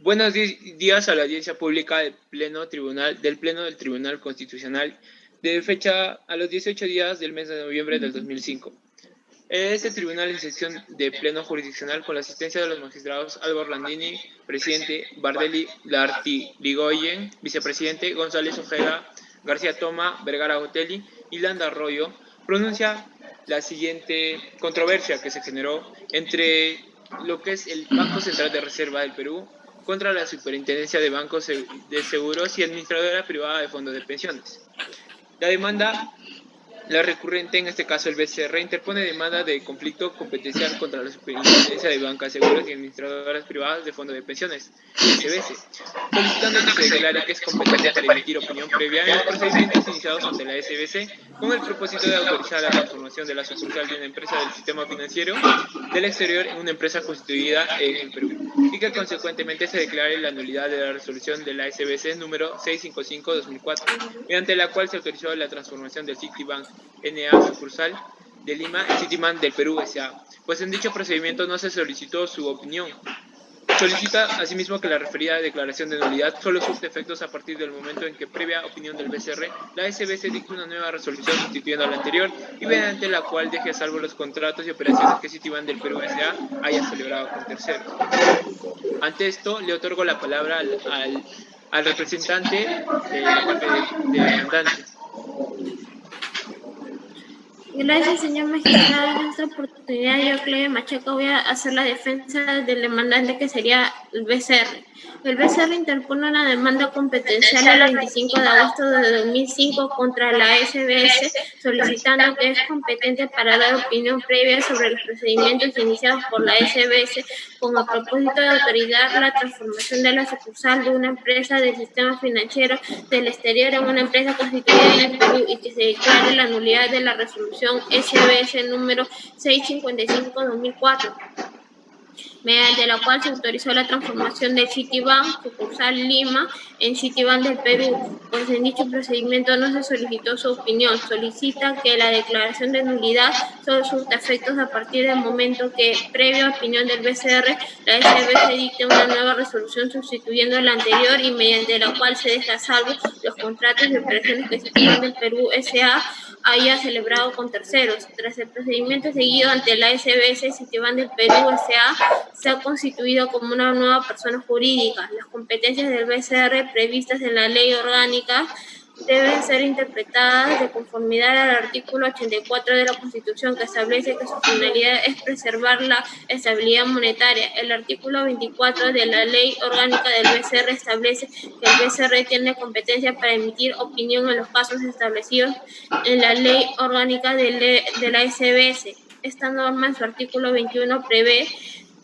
Buenos días a la audiencia pública del Pleno del Tribunal Constitucional de fecha a los 18 días del mes de noviembre del 2005. Este tribunal en sección de pleno jurisdiccional con la asistencia de los magistrados Álvaro Landini, presidente, Bardelli Lartirigoyen, vicepresidente, González Ojeda, García Toma, Vergara Otelli y Landa Arroyo, pronuncia la siguiente controversia que se generó entre lo que es el Banco Central de Reserva del Perú contra la Superintendencia de Bancos de Seguros y Administradora Privada de Fondos de Pensiones. La recurrente, en este caso el BCR, interpone demanda de conflicto competencial contra la Superintendencia de Bancas, Seguros y Administradoras Privadas de Fondos de Pensiones, SBS, solicitando que se declare que es competente para emitir opinión previa en los procedimientos iniciados ante la SBS con el propósito de autorizar la transformación de la sucursal de una empresa del sistema financiero del exterior en una empresa constituida en el Perú, y que consecuentemente se declare la nulidad de la resolución de la SBS número 655-2004, mediante la cual se autorizó la transformación del Citibank N.A. sucursal de Lima en Citibank del Perú S.A., pues en dicho procedimiento no se solicitó su opinión. Solicita asimismo que la referida declaración de nulidad solo surte efectos a partir del momento en que, previa opinión del BCR, la SBS dicte una nueva resolución sustituyendo a la anterior y mediante la cual deje a salvo los contratos y operaciones que Citibank del Perú S.A. haya celebrado con terceros. Ante esto, le otorgo la palabra al representante de la parte demandante. Gracias, señor magistrado. En esta oportunidad yo, Cleve Machaca, voy a hacer la defensa del demandante, que sería el BCR. El BCR interpone una demanda competencial el 25 de agosto de 2005 contra la SBS, solicitando que es competente para dar opinión previa sobre los procedimientos iniciados por la SBS con el propósito de autorizar la transformación de la sucursal de una empresa del sistema financiero del exterior en una empresa constituida en el Perú, y que se declare la nulidad de la resolución SBS número 655-2004, mediante la cual se autorizó la transformación de Citibank, sucursal Lima, en Citibank del Perú, pues en dicho procedimiento no se solicitó su opinión. Solicita que la declaración de nulidad solo surta efectos a partir del momento que, previa opinión del BCR, la SBS dicte una nueva resolución sustituyendo la anterior y mediante la cual se deja a salvo los contratos y operaciones que Citibank del Perú S.A. haya celebrado con terceros. Tras el procedimiento seguido ante la SBS, Citibank del Perú S.A. se ha constituido como una nueva persona jurídica. Las competencias del BCR previstas en la ley orgánica deben ser interpretadas de conformidad al artículo 84 de la Constitución, que establece que su finalidad es preservar la estabilidad monetaria. El artículo 24 de la Ley Orgánica del BCR establece que el BCR tiene competencia para emitir opinión en los casos establecidos en la Ley Orgánica de la SBS. Esta norma, en su artículo 21, prevé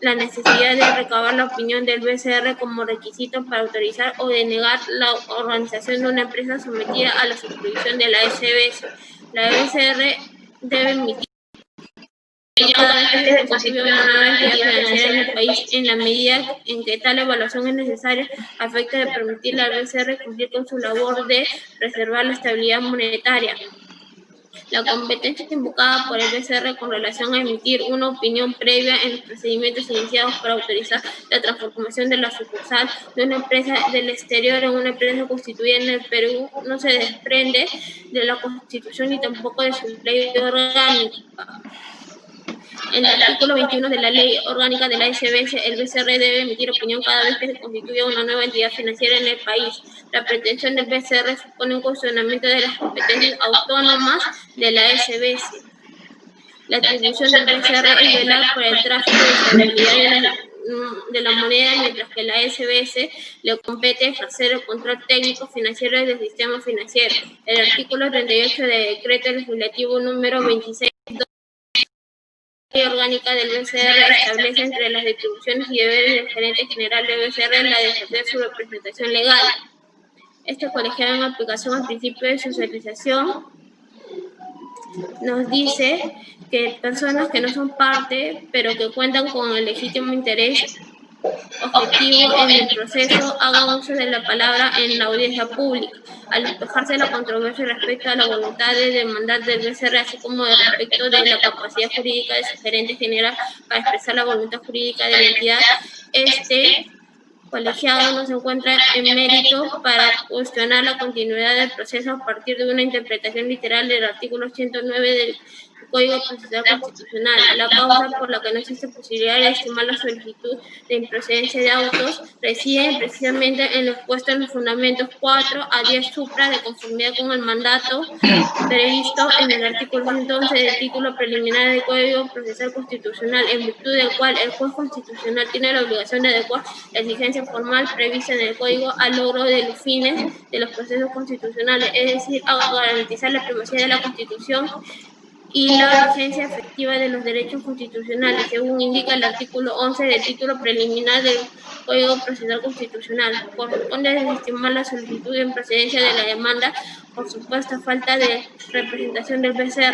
la necesidad de recabar la opinión del BCR como requisito para autorizar o denegar la organización de una empresa sometida a la supervisión de la SBS. La BCR debe emitir cada vez que se constituya una nueva entidad financiera en el país, en la medida en que tal evaluación es necesaria a efecto de permitirle al BCR cumplir con su labor de preservar la estabilidad monetaria. La competencia invocada por el BCR con relación a emitir una opinión previa en los procedimientos iniciados para autorizar la transformación de la sucursal de una empresa del exterior en una empresa constituida en el Perú no se desprende de la Constitución ni tampoco de su ley orgánica. En el artículo 21 de la Ley Orgánica de la SBS, el BCR debe emitir opinión cada vez que se constituya una nueva entidad financiera en el país. La pretensión del BCR supone un cuestionamiento de las competencias autónomas de la SBS. La atribución del BCR es velar por el tráfico de estabilidad de la moneda, mientras que la SBS le compete ejercer el control técnico financiero del sistema financiero. El artículo 38 del Decreto Legislativo número 26 orgánica del BCR establece entre las atribuciones y deberes del gerente general del BCR la de ejercer su representación legal. Este colegiado, en aplicación al principio de socialización, nos dice que personas que no son parte, pero que cuentan con el legítimo interés objetivo en el proceso, hagan uso de la palabra en la audiencia pública, al despejarse la controversia respecto a la voluntad de demandar del BCR, así como respecto de la capacidad jurídica de su gerente general para expresar la voluntad jurídica de la entidad. Este colegiado no se encuentra en mérito para cuestionar la continuidad del proceso a partir de una interpretación literal del artículo 109 del Código Procesal Constitucional. La causa por la que no existe posibilidad de estimar la solicitud de improcedencia de autos reside precisamente en lo expuesto en los fundamentos 4 a 10 supra de conformidad con el mandato previsto en el artículo 111 del título preliminar del Código Procesal Constitucional, en virtud del cual el juez constitucional tiene la obligación de adecuar la exigencia formal prevista en el Código al logro de los fines de los procesos constitucionales, es decir, a garantizar la primacía de la Constitución y la vigencia efectiva de los derechos constitucionales, según indica el artículo 11 del título preliminar del Código Procesal Constitucional. Corresponde desestimar la solicitud de improcedencia de la demanda por supuesta falta de representación del BCR.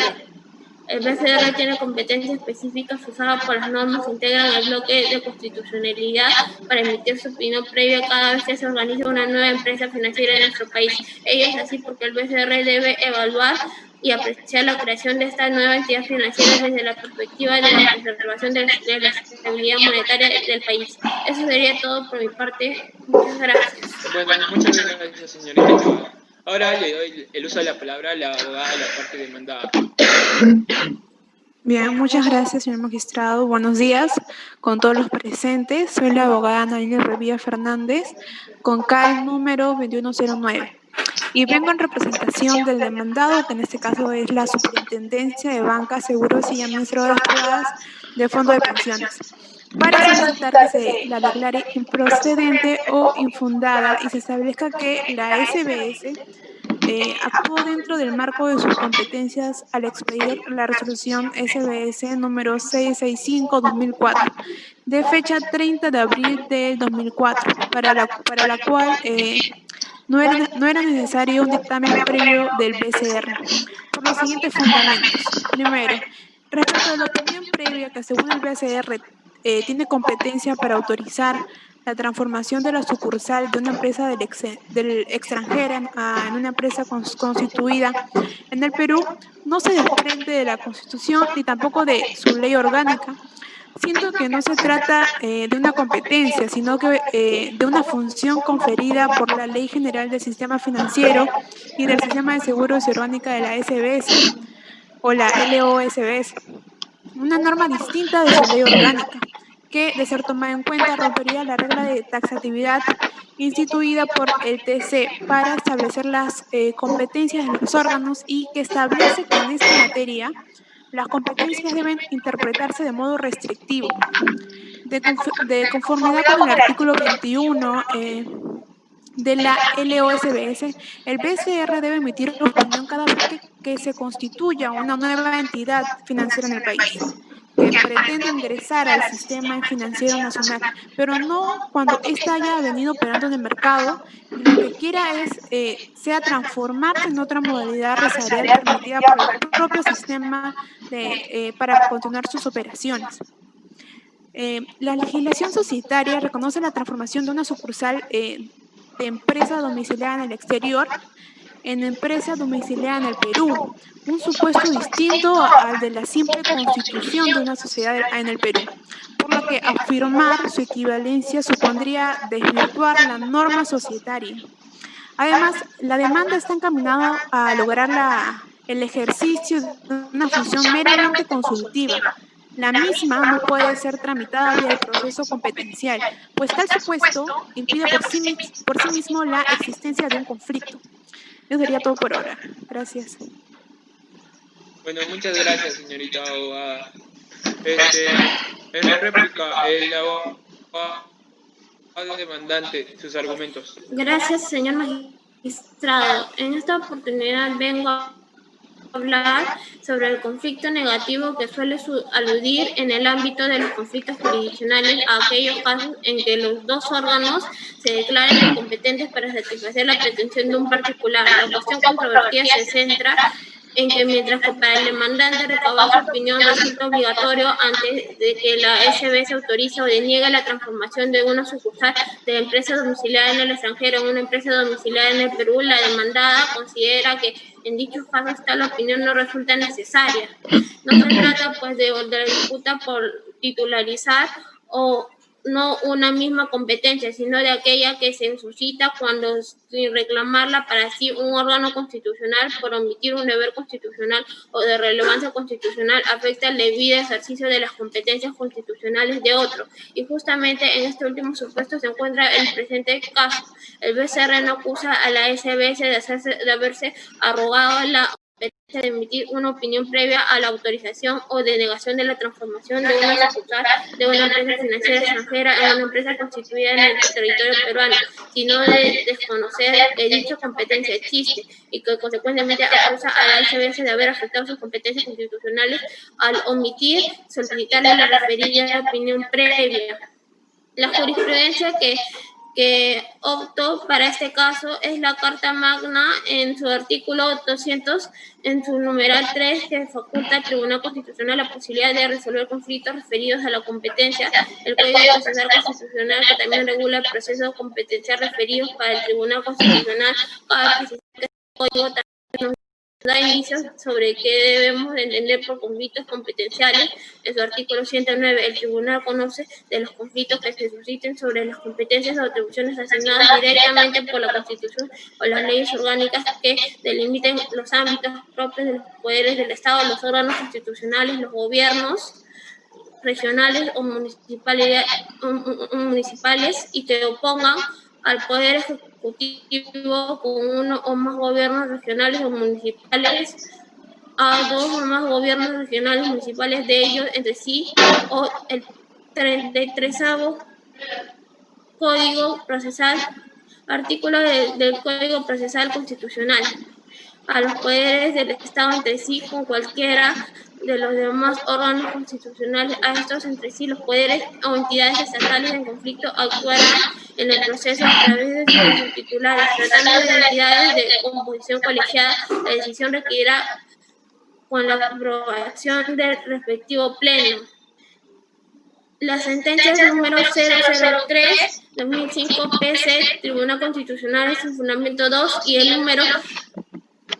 El BCR tiene competencia específica fijada por las normas que integran el bloque de constitucionalidad para emitir su opinión previa cada vez que se organiza una nueva empresa financiera en nuestro país. Ello es así porque el BCR debe evaluar y apreciar la creación de esta nueva entidad financiera desde la perspectiva de la preservación de la estabilidad monetaria del país. Eso sería todo por mi parte. Muchas gracias. Bueno, muchas gracias, señorita. Ahora le doy el uso de la palabra a la abogada de la parte demandada. Bien, muchas gracias, señor magistrado. Buenos días con todos los presentes. Soy la abogada Analina Revilla Fernández, con CAL número 2109. Y vengo en representación del demandado, que en este caso es la Superintendencia de Bancas, Seguros y Administradoras Privadas de Fondo de Pensiones, para solicitar que se la declare improcedente o infundada y se establezca que la SBS actuó dentro del marco de sus competencias al expedir la resolución SBS número 665-2004, de fecha 30 de abril del 2004, para la cual no era necesario un dictamen previo del BCR, por los siguientes fundamentos. Primero, respecto a la opinión previa que según el BCR tiene competencia para autorizar la transformación de la sucursal de una empresa del extranjera en una empresa constituida en el Perú, no se desprende de la Constitución ni tampoco de su ley orgánica. Siento que no se trata de una competencia, sino que de una función conferida por la Ley General del Sistema Financiero y del Sistema de Seguros y Orgánica de la SBS o la LOSBS, una norma distinta de su ley orgánica, que, de ser tomada en cuenta, rompería la regla de taxatividad instituida por el TC para establecer las competencias de los órganos y que establece que en esta materia las competencias deben interpretarse de modo restrictivo, de conformidad con el artículo 21 de la LOSBS. El BCR debe emitir una opinión cada vez que se constituya una nueva entidad financiera en el país que pretende ingresar al sistema financiero nacional, pero no cuando ésta haya venido operando en el mercado y lo que quiera sea transformarse en otra modalidad resarial permitida por el propio sistema para continuar sus operaciones. La legislación societaria reconoce la transformación de una sucursal de empresa domiciliada en el exterior en empresa domiciliada en el Perú, un supuesto distinto al de la simple constitución de una sociedad en el Perú, por lo que afirmar su equivalencia supondría desvirtuar la norma societaria. Además, la demanda está encaminada a lograr el ejercicio de una función meramente consultiva. La misma no puede ser tramitada vía el proceso competencial, pues tal supuesto impide por sí mismo la existencia de un conflicto. Eso sería todo por ahora. Gracias. Bueno, muchas gracias, señorita abogada. En la réplica, el abogado demandante, sus argumentos. Gracias, señor magistrado. En esta oportunidad vengo a hablar sobre el conflicto negativo que suele aludir en el ámbito de los conflictos jurisdiccionales a aquellos casos en que los dos órganos se declaren incompetentes para satisfacer la pretensión de un particular. La cuestión controvertida se centra en que mientras que para el demandante recabar su opinión resulta obligatorio antes de que la SBS autorice o deniegue la transformación de una sucursal de la empresa domiciliada en el extranjero en una empresa domiciliada en el Perú, la demandada considera que en dichos casos tal opinión no resulta necesaria. No se trata pues de la disputa por titularizar o no una misma competencia, sino de aquella que se suscita cuando, sin reclamarla para sí, un órgano constitucional por omitir un deber constitucional o de relevancia constitucional afecta el debido ejercicio de las competencias constitucionales de otro. Y justamente en este último supuesto se encuentra el presente caso. El BCR no acusa a la SBS de haberse arrogado la de emitir una opinión previa a la autorización o denegación de la transformación de una sucursal de una empresa financiera extranjera en una empresa constituida en el territorio peruano, sino de desconocer que dicha competencia existe y que consecuentemente acusa a la SBS de haber afectado sus competencias constitucionales al omitir solicitarle la referida opinión previa. La jurisprudencia que optó para este caso es la Carta Magna en su artículo 200, en su numeral 3, que faculta al Tribunal Constitucional la posibilidad de resolver conflictos referidos a la competencia, el Código Procesal Constitucional, que también regula el proceso competencial referidos para el Tribunal Constitucional. Cada precisión que el Código también nos da indicios sobre qué debemos entender por conflictos competenciales. En su artículo 109, el tribunal conoce de los conflictos que se susciten sobre las competencias o atribuciones asignadas directamente por la Constitución o las leyes orgánicas que delimiten los ámbitos propios de los poderes del Estado, los órganos constitucionales, los gobiernos regionales o municipales y que opongan al Poder Ejecutivo con uno o más gobiernos regionales o municipales, a dos o más gobiernos regionales o municipales de ellos entre sí, o el 33º Código Procesal, artículo del Código Procesal Constitucional, a los poderes del Estado entre sí con cualquiera de los demás órganos constitucionales, a estos entre sí los poderes o entidades estatales en conflicto actuarán en el proceso a través de sus titulares. Tratando de entidades de composición colegiada, la decisión requerirá con la aprobación del respectivo pleno. La sentencia número 003/2005 PC, Tribunal Constitucional, en su fundamento 2, y el número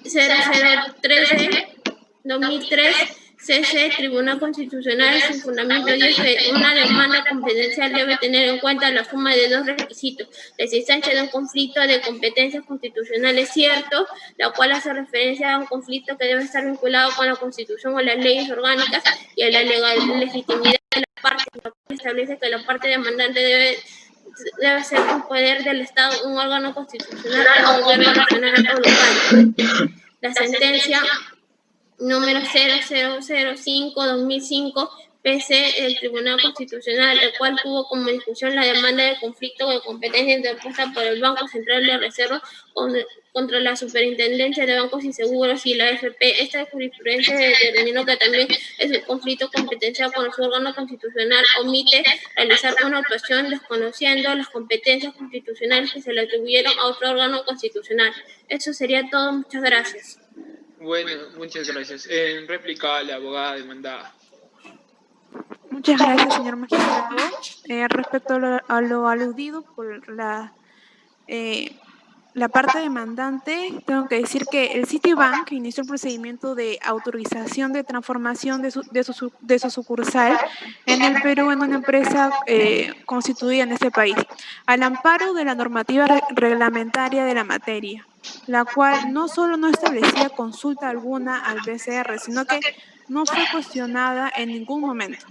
0013/2003 CC, Tribunal Constitucional, en su fundamento 10, que una demanda competencial debe tener en cuenta la suma de dos requisitos: la existencia de un conflicto de competencias constitucionales cierto, la cual hace referencia a un conflicto que debe estar vinculado con la Constitución o las leyes orgánicas, y a la legitimidad de la parte, que establece que la parte demandante debe ser un poder del Estado, un órgano constitucional o un gobierno regional o local. La sentencia número 0005/2005 PC del Tribunal Constitucional, el cual tuvo como discusión la demanda de conflicto de competencia interpuesta por el Banco Central de Reserva contra la Superintendencia de Bancos y Seguros y la AFP. Esta jurisprudencia determinó que también es un conflicto competencial cuando su órgano constitucional omite realizar una actuación desconociendo las competencias constitucionales que se le atribuyeron a otro órgano constitucional. Eso sería todo. Muchas gracias. Bueno, muchas gracias. En réplica, la abogada demandada. Muchas gracias, señor magistrado. Respecto a lo aludido por la parte demandante, tengo que decir que el Citibank inició el procedimiento de autorización de transformación de su sucursal en el Perú en una empresa constituida en este país, al amparo de la normativa reglamentaria de la materia, la cual no solo no establecía consulta alguna al BCR, sino que no fue cuestionada en ningún momento.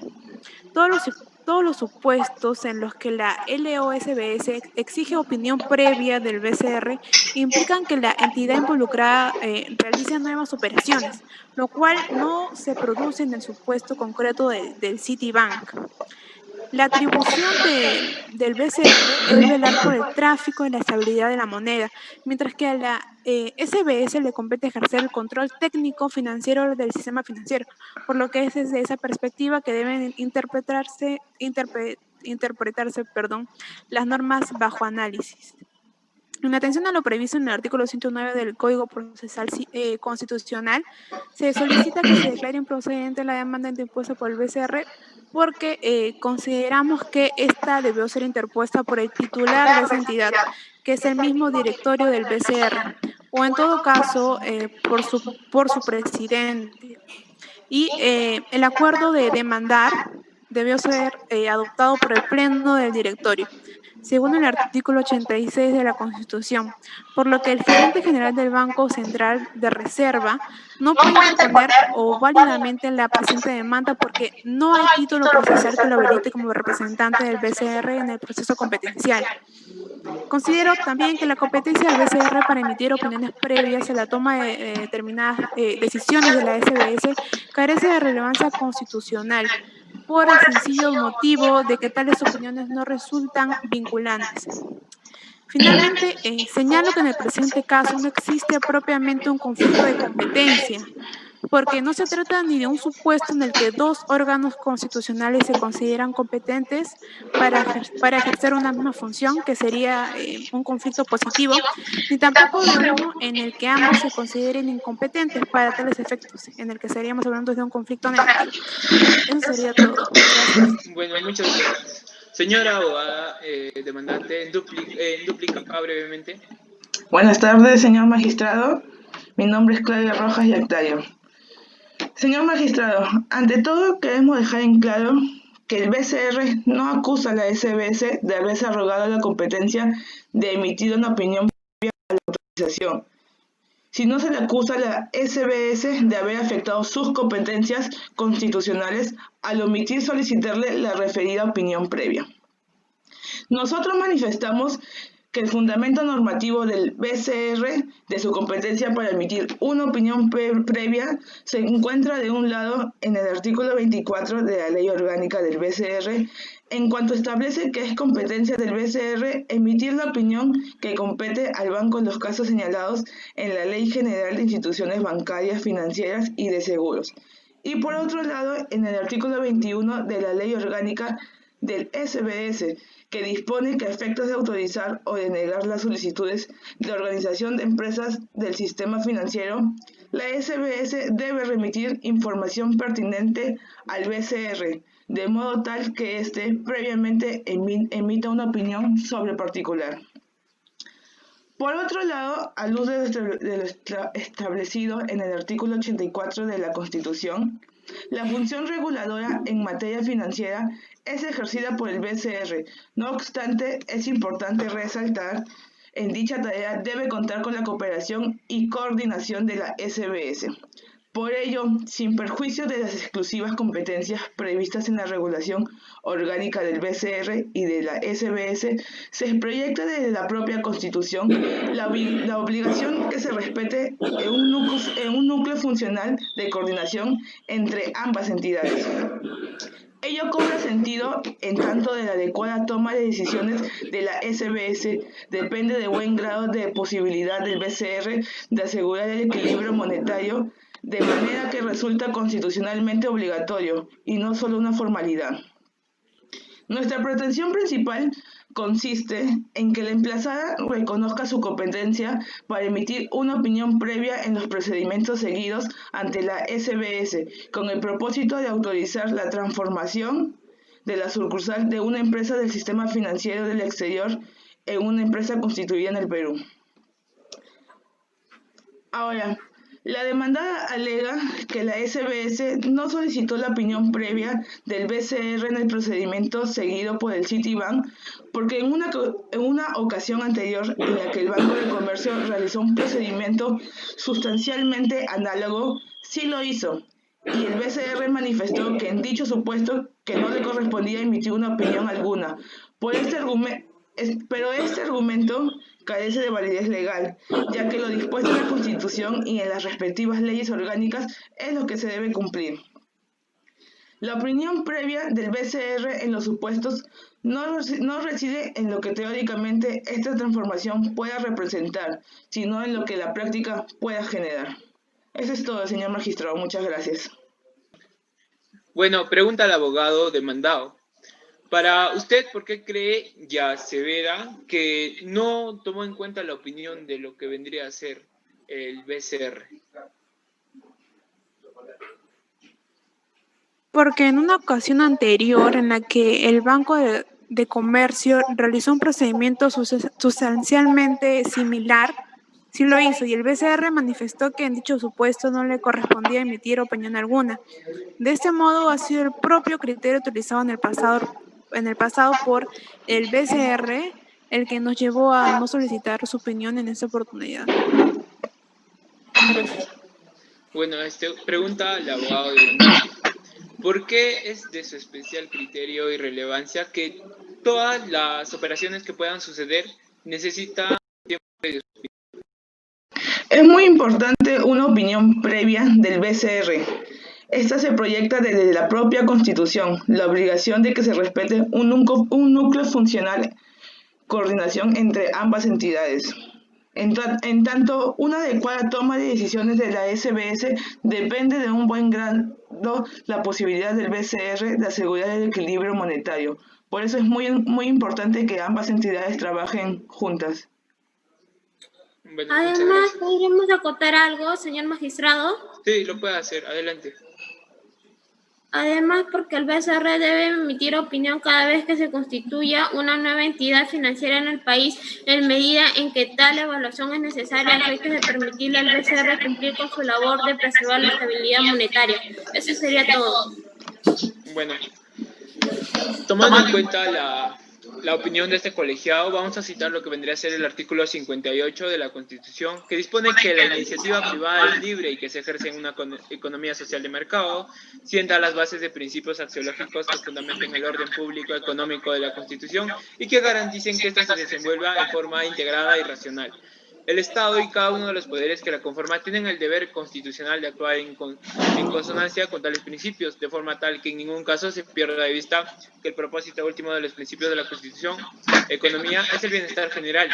Todos los supuestos en los que la LOSBS exige opinión previa del BCR implican que la entidad involucrada realice nuevas operaciones, lo cual no se produce en el supuesto concreto del Citibank. La atribución del BCR es velar por el tráfico y la estabilidad de la moneda, mientras que a la SBS le compete ejercer el control técnico financiero del sistema financiero, por lo que es desde esa perspectiva que deben interpretarse las normas bajo análisis. En atención a lo previsto en el artículo 109 del Código Procesal Constitucional, se solicita que se declare improcedente la demanda interpuesta por el BCR porque consideramos que esta debió ser interpuesta por el titular de esa entidad, que es el mismo directorio del BCR, o en todo caso por su presidente. Y el acuerdo de debió ser adoptado por el Pleno del Directorio, según el artículo 86 de la Constitución, por lo que el gerente general del Banco Central de Reserva no puede interponer o válidamente la presente demanda porque no hay título procesal que lo habilite como representante del BCR en el proceso competencial. Considero también que la competencia del BCR para emitir opiniones previas a la toma de determinadas decisiones de la SBS carece de relevancia constitucional por el sencillo motivo de que tales opiniones no resultan vinculantes. Finalmente, señalo que en el presente caso no existe propiamente un conflicto de competencia, porque no se trata ni de un supuesto en el que dos órganos constitucionales se consideran competentes para ejercer una misma función, que sería un conflicto positivo, ni tampoco de uno en el que ambos se consideren incompetentes para tales efectos, en el que estaríamos hablando de un conflicto negativo. Eso sería todo. Gracias. Bueno, muchas gracias. Señora abogada demandante, duplica acá brevemente. Buenas tardes, señor magistrado. Mi nombre es Claudia Rojas Yactario. Señor magistrado, ante todo queremos dejar en claro que el BCR no acusa a la SBS de haberse arrogado la competencia de emitir una opinión previa a la autorización, sino se le acusa a la SBS de haber afectado sus competencias constitucionales al omitir solicitarle la referida opinión previa. Nosotros manifestamos que el fundamento normativo del BCR de su competencia para emitir una opinión previa se encuentra de un lado en el artículo 24 de la Ley Orgánica del BCR, en cuanto establece que es competencia del BCR emitir la opinión que compete al banco en los casos señalados en la Ley General de Instituciones Bancarias, Financieras y de Seguros. Y por otro lado, en el artículo 21 de la Ley Orgánica del SBS, que dispone que a efectos de autorizar o de negar las solicitudes de organización de empresas del sistema financiero, la SBS debe remitir información pertinente al BCR, de modo tal que éste previamente emita una opinión sobre particular. Por otro lado, a luz de lo establecido en el artículo 84 de la Constitución, la función reguladora en materia financiera es ejercida por el BCR. No obstante, es importante resaltar en dicha tarea debe contar con la cooperación y coordinación de la SBS. Por ello, sin perjuicio de las exclusivas competencias previstas en la regulación orgánica del BCR y de la SBS, se proyecta desde la propia Constitución la obligación que se respete en un núcleo funcional de coordinación entre ambas entidades. Ello cobra sentido en tanto de la adecuada toma de decisiones de la SBS depende de buen grado de posibilidad del BCR de asegurar el equilibrio monetario, de manera que resulta constitucionalmente obligatorio y no solo una formalidad. Nuestra pretensión principal consiste en que la emplazada reconozca su competencia para emitir una opinión previa en los procedimientos seguidos ante la SBS, con el propósito de autorizar la transformación de la sucursal de una empresa del sistema financiero del exterior en una empresa constituida en el Perú. Ahora, la demandada alega que la SBS no solicitó la opinión previa del BCR en el procedimiento seguido por el Citibank porque en una ocasión anterior en la que el Banco de Comercio realizó un procedimiento sustancialmente análogo, sí lo hizo, y el BCR manifestó que en dicho supuesto que no le correspondía emitir una opinión alguna. Pero este argumento carece de validez legal, ya que lo dispuesto en la Constitución y en las respectivas leyes orgánicas es lo que se debe cumplir. La opinión previa del BCR en los supuestos no reside en lo que teóricamente esta transformación pueda representar, sino en lo que la práctica pueda generar. Eso es todo, señor magistrado. Muchas gracias. Bueno, pregunta al abogado demandado. Para usted, ¿por qué cree, ya asevera, que no tomó en cuenta la opinión de lo que vendría a ser el BCR? Porque en una ocasión anterior en la que el Banco de Comercio realizó un procedimiento sustancialmente similar, Sí lo hizo y el BCR manifestó que en dicho supuesto no le correspondía emitir opinión alguna. De este modo ha sido el propio criterio utilizado en el pasado por el BCR el que nos llevó a no solicitar su opinión en esta oportunidad. Gracias. Bueno, pregunta al abogado demandante. ¿Por qué es de su especial criterio y relevancia que todas las operaciones que puedan suceder necesitan tiempo de... Es muy importante una opinión previa del BCR. Esta se proyecta desde la propia Constitución, la obligación de que se respete un núcleo funcional, coordinación entre ambas entidades. En tanto, una adecuada toma de decisiones de la SBS depende de un buen grado la posibilidad del BCR de asegurar el equilibrio monetario. Por eso es muy importante que ambas entidades trabajen juntas. Bueno, muchas Además, gracias. ¿podríamos acotar algo, señor magistrado? Sí, lo puede hacer, adelante. Además, porque el BCR debe emitir opinión cada vez que se constituya una nueva entidad financiera en el país, en medida en que tal evaluación es necesaria a efectos de permitirle al BCR cumplir con su labor de preservar la estabilidad monetaria. Eso sería todo. Bueno, tomando en cuenta la opinión de este colegiado, vamos a citar lo que vendría a ser el artículo 58 de la Constitución, que dispone que la iniciativa privada es libre y que se ejerce en una economía social de mercado, sienta las bases de principios axiológicos que fundamenten el orden público económico de la Constitución y que garanticen que ésta se desenvuelva en forma integrada y racional. El Estado y cada uno de los poderes que la conforman tienen el deber constitucional de actuar en consonancia con tales principios, de forma tal que en ningún caso se pierda de vista que el propósito último de los principios de la Constitución, economía, es el bienestar general,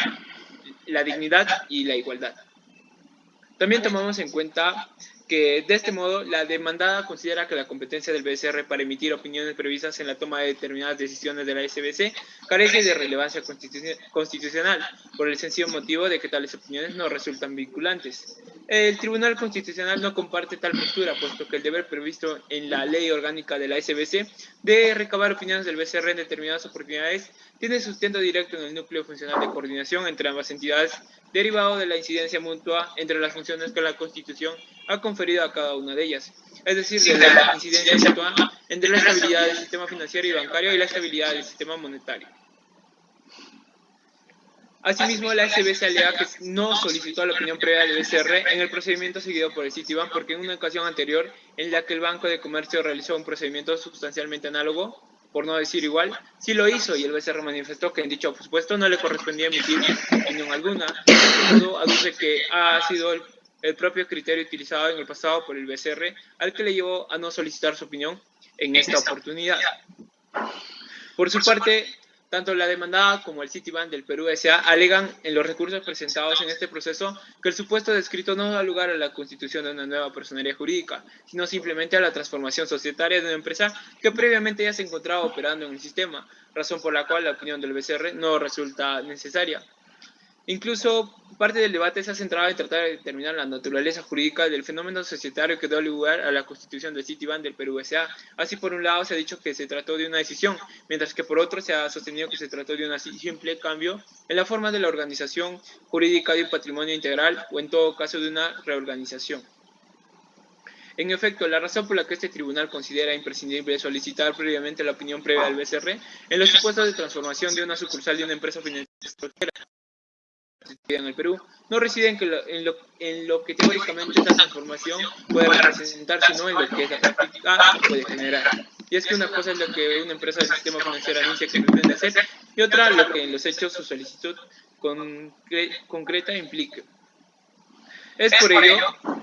la dignidad y la igualdad. También tomamos en cuenta que de este modo la demandada considera que la competencia del BCR para emitir opiniones previstas en la toma de determinadas decisiones de la SBC carece de relevancia constitucional por el sencillo motivo de que tales opiniones no resultan vinculantes. El Tribunal Constitucional no comparte tal postura, puesto que el deber previsto en la ley orgánica de la SBC de recabar opiniones del BCR en determinadas oportunidades tiene sustento directo en el núcleo funcional de coordinación entre ambas entidades, derivado de la incidencia mutua entre las funciones que la Constitución ha conferido a cada una de ellas, es decir, de la incidencia mutua entre la estabilidad del sistema financiero y bancario y la estabilidad del sistema monetario. Asimismo, la SBC alega que no solicitó la opinión previa del BCR en el procedimiento seguido por el Citibank porque en una ocasión anterior en la que el Banco de Comercio realizó un procedimiento sustancialmente análogo, por no decir igual, sí lo hizo y el BCR manifestó que en dicho supuesto no le correspondía emitir opinión alguna. De modo, aduce que ha sido el propio criterio utilizado en el pasado por el BCR al que le llevó a no solicitar su opinión en esta oportunidad. Por su parte, tanto la demandada como el Citibank del Perú S.A. alegan en los recursos presentados en este proceso que el supuesto descrito no da lugar a la constitución de una nueva personería jurídica, sino simplemente a la transformación societaria de una empresa que previamente ya se encontraba operando en el sistema, razón por la cual la opinión del BCR no resulta necesaria. Incluso parte del debate se ha centrado en tratar de determinar la naturaleza jurídica del fenómeno societario que dio lugar a la constitución del Citibank del Perú S.A. Así, por un lado, se ha dicho que se trató de una decisión, mientras que por otro se ha sostenido que se trató de un simple cambio en la forma de la organización jurídica de un patrimonio integral o, en todo caso, de una reorganización. En efecto, la razón por la que este tribunal considera imprescindible solicitar previamente la opinión previa del BCR en los supuestos de transformación de una sucursal de una empresa financiera extranjera en el Perú, no reside en lo que teóricamente esa transformación puede representar, sino en lo que esa práctica puede generar. Y es que una cosa es lo que una empresa del sistema financiero anuncia que pretende hacer, y otra lo que en los hechos su solicitud concreta implique. Es por ello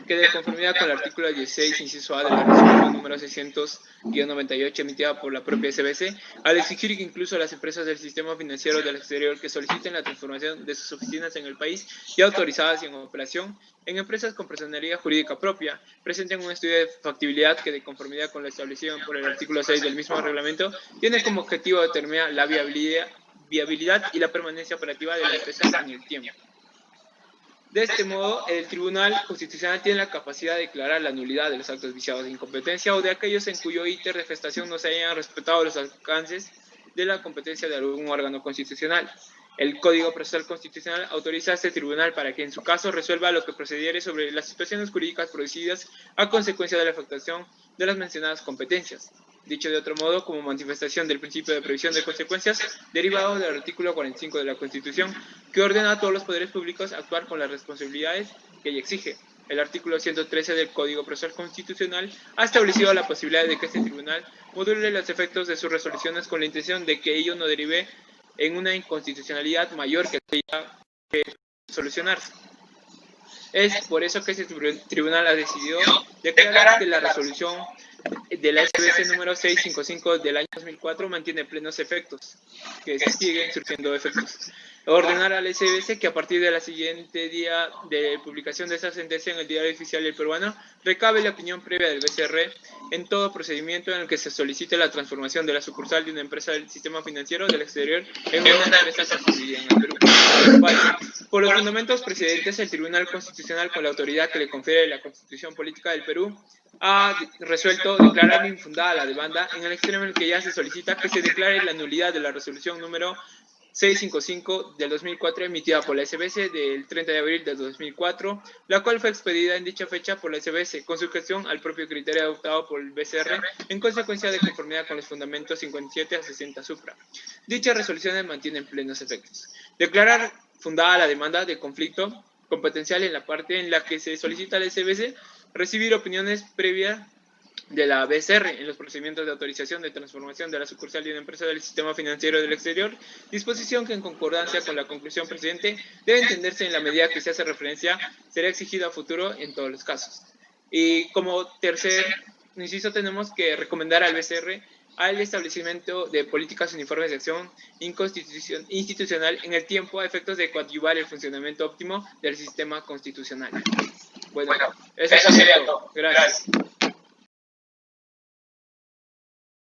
que, de conformidad con el artículo 16, inciso A de la resolución número 600-98 emitida por la propia SBC, al exigir que incluso las empresas del sistema financiero del exterior que soliciten la transformación de sus oficinas en el país ya autorizadas y en operación en empresas con personería jurídica propia, presenten un estudio de factibilidad que, de conformidad con lo establecido por el artículo 6 del mismo reglamento, tiene como objetivo determinar la viabilidad y la permanencia operativa de la empresa en el tiempo. De este modo, el Tribunal Constitucional tiene la capacidad de declarar la nulidad de los actos viciados de incompetencia o de aquellos en cuyo íter de gestación no se hayan respetado los alcances de la competencia de algún órgano constitucional. El Código Procesal Constitucional autoriza a este tribunal para que en su caso resuelva lo que procediere sobre las situaciones jurídicas producidas a consecuencia de la afectación de las mencionadas competencias. Dicho de otro modo, como manifestación del principio de previsión de consecuencias derivado del artículo 45 de la Constitución, que ordena a todos los poderes públicos actuar con las responsabilidades que ella exige. El artículo 113 del Código Procesal Constitucional ha establecido la posibilidad de que este tribunal module los efectos de sus resoluciones con la intención de que ello no derive en una inconstitucionalidad mayor que aquella que solucionarse. Es por eso que este tribunal ha decidido declarar que la resolución de la SBC número 655 del año 2004 mantiene plenos efectos, que siguen surgiendo efectos. Ordenar al SBC que a partir de la siguiente día de publicación de esa sentencia en el Diario Oficial del Peruano, recabe la opinión previa del BCR en todo procedimiento en el que se solicite la transformación de la sucursal de una empresa del sistema financiero del exterior en una empresa constituida en el Perú. Vale. Por los fundamentos precedentes, el Tribunal Constitucional, con la autoridad que le confiere la Constitución Política del Perú, ha resuelto declarar infundada la demanda en el extremo en el que ya se solicita que se declare la nulidad de la resolución número 655 del 2004 emitida por la SBC del 30 de abril del 2004, la cual fue expedida en dicha fecha por la SBC con sujeción al propio criterio adoptado por el BCR en consecuencia de conformidad con los fundamentos 57 a 60 supra. Dichas resoluciones mantienen plenos efectos. Declarar fundada la demanda de conflicto competencial en la parte en la que se solicita a la SBC recibir opiniones previas de la BCR en los procedimientos de autorización de transformación de la sucursal de una empresa del sistema financiero del exterior, disposición que en concordancia con la conclusión precedente debe entenderse en la medida que se hace referencia será exigida a futuro en todos los casos. Y como tercer inciso tenemos que recomendar al BCR al establecimiento de políticas uniformes de acción institucional en el tiempo a efectos de coadyuvar el funcionamiento óptimo del sistema constitucional. Bueno, eso sería todo. Gracias.